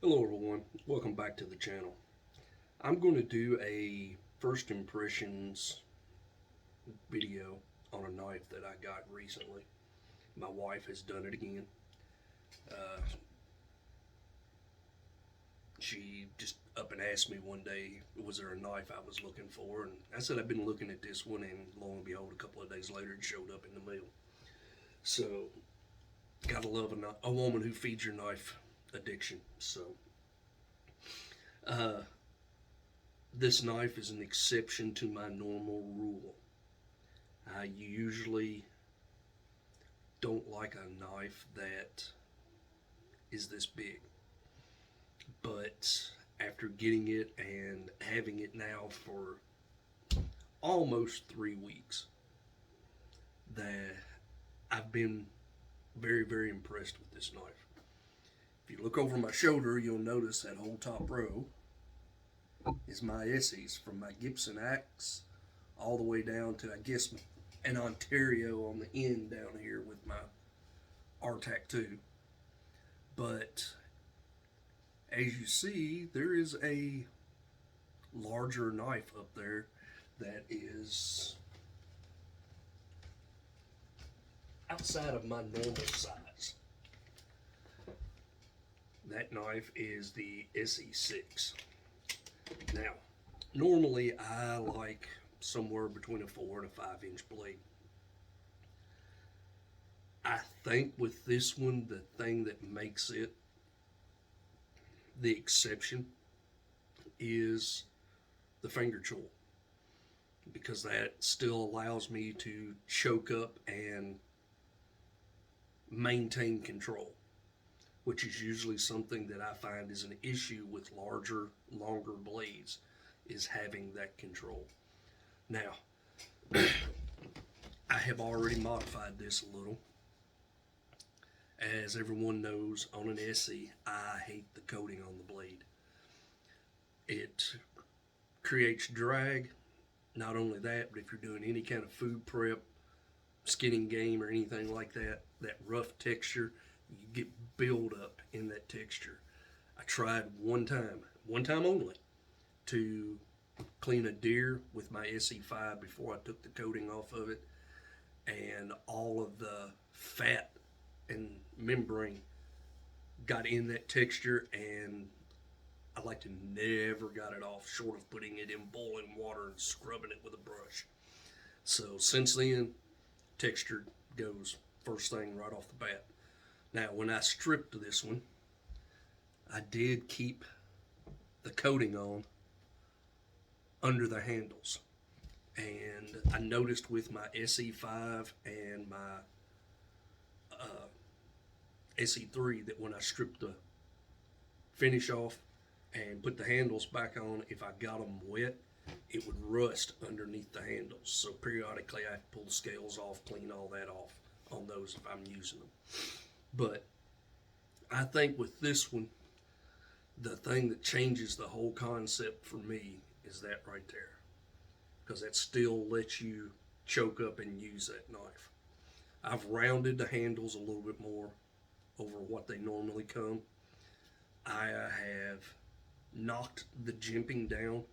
Hello everyone, welcome back to the channel. I'm going to do a first impressions video on a knife that I got recently. My wife has done it again. Uh, she just up and asked me one day, was there a knife I was looking for? And I said I've been looking at this one, and lo and behold, a couple of days later it showed up in the mail. So, gotta love a woman who feeds your knife addiction. So, uh, this knife is an exception to my normal rule. I usually don't like a knife that is this big, but after getting it and having it now for almost 3 weeks, that I've been very, very impressed with this knife. If you look over my shoulder, you'll notice that whole top row is my ESEEs, from my Gibson axe all the way down to, I guess, an Ontario on the end down here with my RTAC 2. But as you see, there is a larger knife up there that is outside of my normal size. That knife is the ESEE 6. Now, normally I like somewhere between a 4 and a 5-inch blade. I think with this one, the thing that makes it the exception is the finger choil, because that still allows me to choke up and maintain control, which is usually something that I find is an issue with larger, longer blades, is having that control. Now, I have already modified this a little. As everyone knows, on an ESEE, I hate the coating on the blade. It creates drag. Not only that, but if you're doing any kind of food prep, skinning game or anything like that, that rough texture, you get build up in that texture. I tried one time only, to clean a deer with my ESEE 5 before I took the coating off of it, and all of the fat and membrane got in that texture, and I like to never got it off, short of putting it in boiling water and scrubbing it with a brush. So since then, texture goes first thing right off the bat. Now, when I stripped this one, I did keep the coating on under the handles. And I noticed with my ESEE 5 and my ESEE 3 that when I stripped the finish off and put the handles back on, if I got them wet, it would rust underneath the handles. So periodically I pull the scales off, clean all that off on those if I'm using them. But I think with this one, the thing that changes the whole concept for me is that right there, because that still lets you choke up and use that knife. I've rounded the handles a little bit more over what they normally come. I have knocked the jimping down.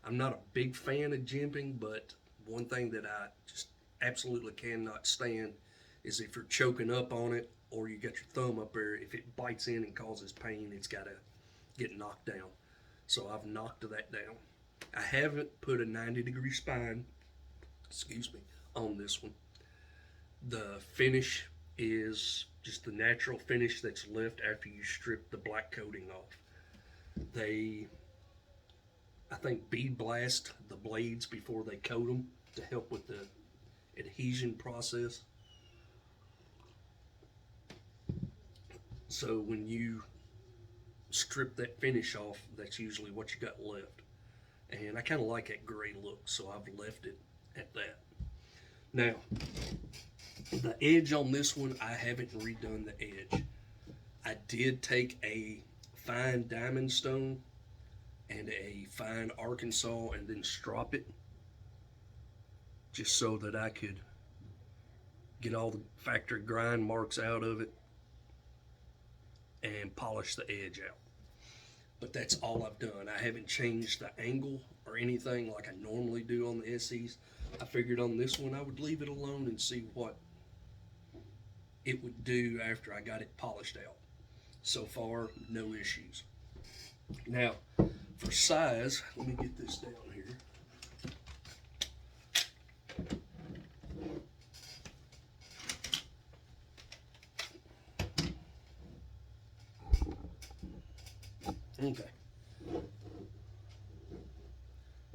I'm not a big fan of jimping, but one thing that I just absolutely cannot stand is if you're choking up on it or you got your thumb up there, if it bites in and causes pain, it's got to get knocked down. So I've knocked that down. I haven't put a 90-degree spine, on this one. The finish is just the natural finish that's left after you strip the black coating off. They, I think, bead blast the blades before they coat them to help with the adhesion process. So when you strip that finish off, that's usually what you got left. And I kind of like that gray look, so I've left it at that. Now, the edge on this one, I haven't redone the edge. I did take a fine diamond stone and a fine Arkansas and then strop it, just so that I could get all the factory grind marks out of it and polish the edge out. but that's all I've done. I haven't changed the angle or anything like I normally do on the ESEEs. I figured on this one I would leave it alone and see what it would do after I got it polished out. So far, no issues. Now, for size, let me get this down here. Okay.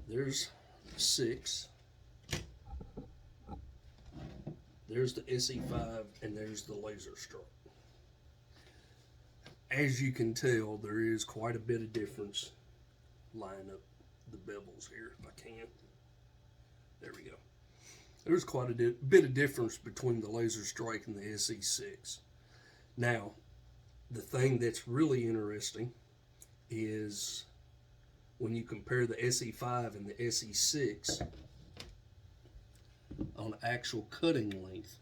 There's 6. There's the SE5, and there's the laser strike. As you can tell, there is quite a bit of difference. Line up the bevels here if I can. There we go. There's quite a bit of difference between the laser strike and the SE6. Now, the thing that's really interesting is when you compare the SE5 and the SE6 on actual cutting length,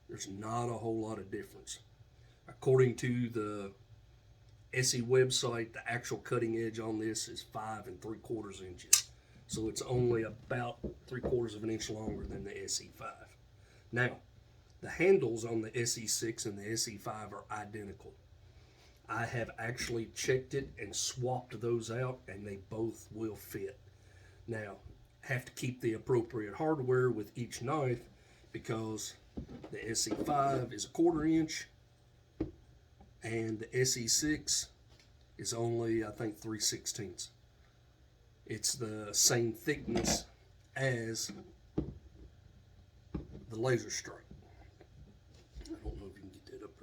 there's not a whole lot of difference. According to the ESEE website, the actual cutting edge on this is 5 3/4 inches. So it's only about 3/4 of an inch longer than the SE5. Now, the handles on the SE6 and the SE5 are identical. I have actually checked it and swapped those out, and they both will fit. Now, have to keep the appropriate hardware with each knife because the SE5 is 1/4 inch and the SE6 is only, I think, 3/16. It's the same thickness as the laser strike. I don't know if you can get that up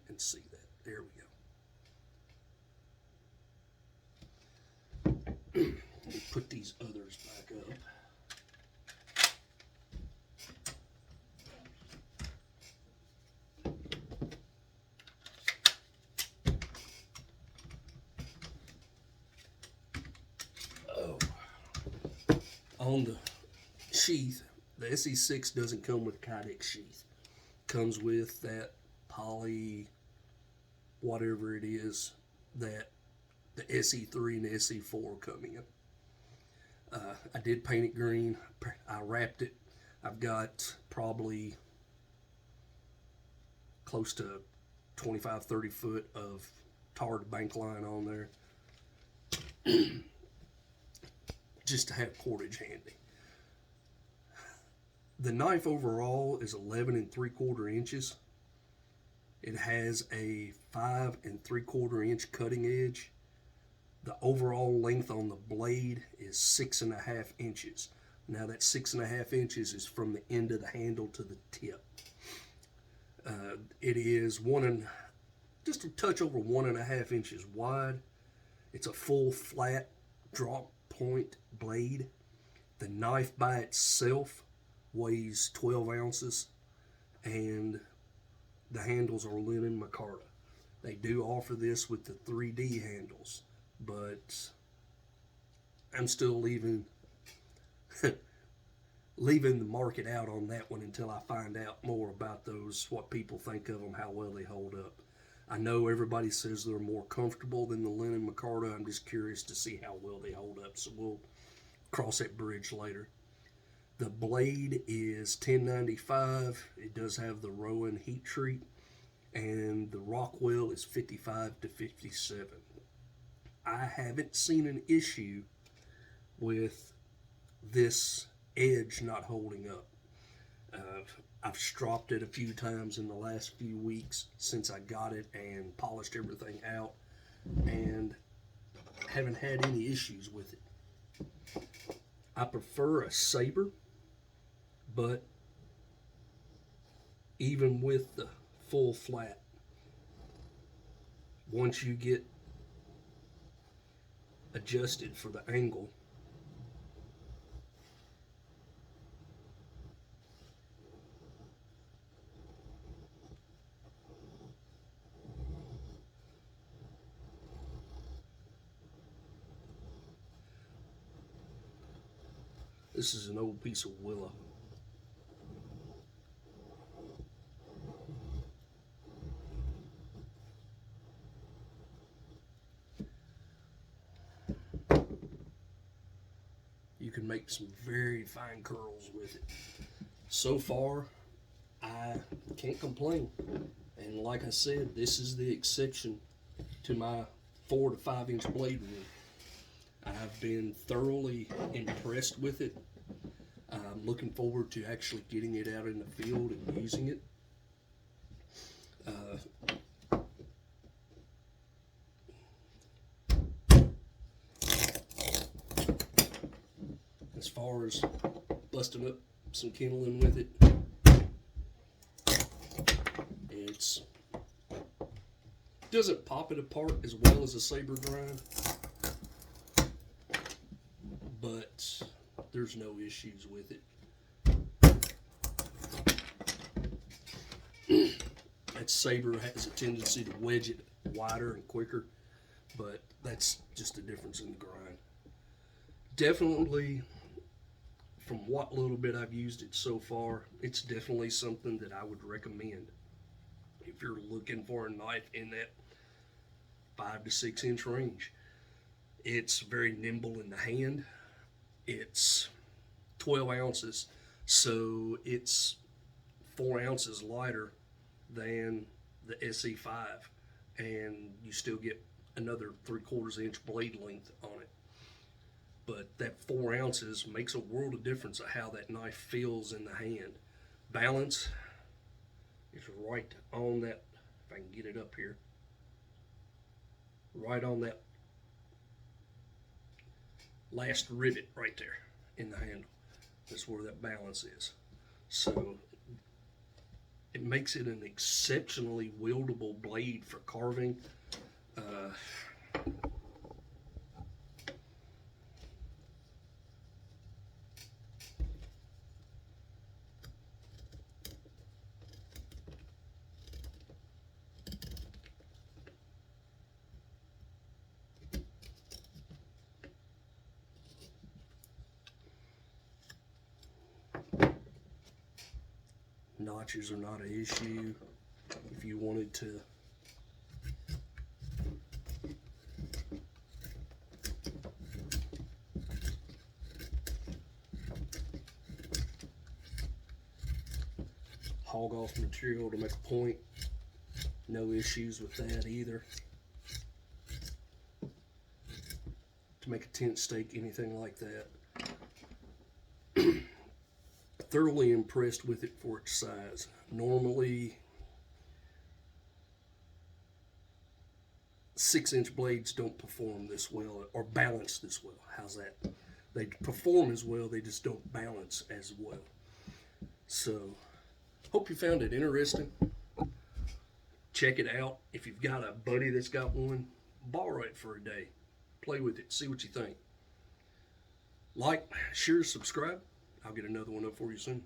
and see that. There we go. Let me put these others back up. On the sheath, the SE6 doesn't come with Kydex sheath. Comes with that poly, whatever it is, that the SE3 and the SE4 come in. I did paint it green. I wrapped it. I've got probably close to 25-30 foot of tarred bank line on there. Just to have cordage handy. The knife overall is 11 3/4 inches. It has a 5 3/4 inch cutting edge. The overall length on the blade is 6.5 inches. Now that 6.5 inches is from the end of the handle to the tip. It is just a touch over 1.5 inches wide. It's a full flat drop point blade. The knife by itself weighs 12 ounces and the handles are linen micarta. They do offer this with the 3D handles, but I'm still leaving the market out on that one until I find out more about those, what people think of them, how well they hold up. I know everybody says they're more comfortable than the linen micarta. I'm just curious to see how well they hold up, so we'll cross that bridge later. The blade is 1095. It does have the Rowan heat treat, and the Rockwell is 55 to 57. I haven't seen an issue with this edge not holding up. I've stropped it a few times in the last few weeks since I got it and polished everything out, and haven't had any issues with it. I prefer a saber, but even with the full flat, once you get adjusted for the angle, this is an old piece of willow. can make some very fine curls with it. So far, I can't complain. And like I said, this is the exception to my 4 to 5 inch blade rule. I've been thoroughly impressed with it. I'm looking forward to actually getting it out in the field and using it. As far as busting up some kindling with it, it's doesn't pop it apart as well as a saber grind, but there's no issues with it. That saber has a tendency to wedge it wider and quicker, but that's just a difference in the grind. Definitely, from what little bit I've used it so far, it's definitely something that I would recommend if you're looking for a knife in that 5 to 6 inch range. It's very nimble in the hand. It's 12 ounces, so it's 4 ounces lighter than the ESEE 5, and you still get another 3/4 inch blade length on it. But that 4 ounces makes a world of difference of how that knife feels in the hand. Balance is right on that, if I can get it up here, right on that last rivet right there in the handle. That's where that balance is. So it makes it an exceptionally wieldable blade for carving. Notches are not an issue. If you wanted to hog off material to make a point, no issues with that either. To make a tent stake, anything like that. Thoroughly impressed with it for its size. Normally 6 inch blades don't perform this well or balance this well. How's that? They perform as well, they just don't balance as well. So hope you found it interesting. Check it out. If you've got a buddy that's got one, borrow it for a day. Play with it, see what you think. Like, share, subscribe. I'll get another one up for you soon.